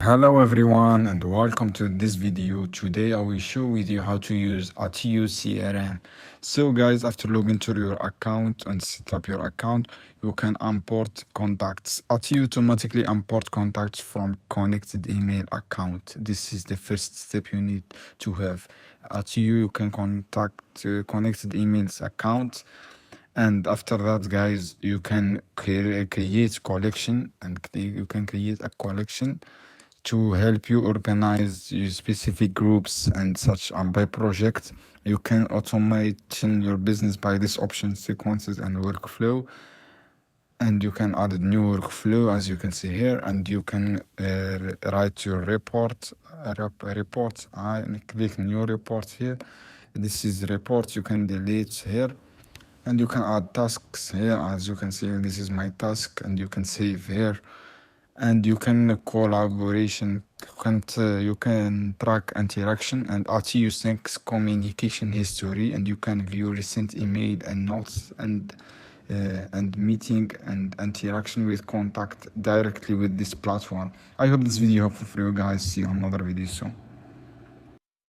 Hello everyone and welcome to this video. Today I will show with you how to use Attio CRM. So guys, after logging to your account and set up your account, you can import contacts. Attio automatically import contacts from connected email account. This is the first step you need to have. Attio, you can contact connected emails account. And after that, guys, you can create collection and you can create a collection to help you organize your specific groups and such by project. You can automate your business by this option sequences and workflow, and you can add a new workflow as you can see here, and you can write your report. I click new report here. This is report. You can delete here, and you can add tasks here. As you can see, this is my task, and you can save here. And you can collaboration, you can track interaction and Attio syncs communication history, and you can view recent email and notes and meeting and interaction with contact directly with this platform. I hope this video helpful for you guys. See you on another video soon.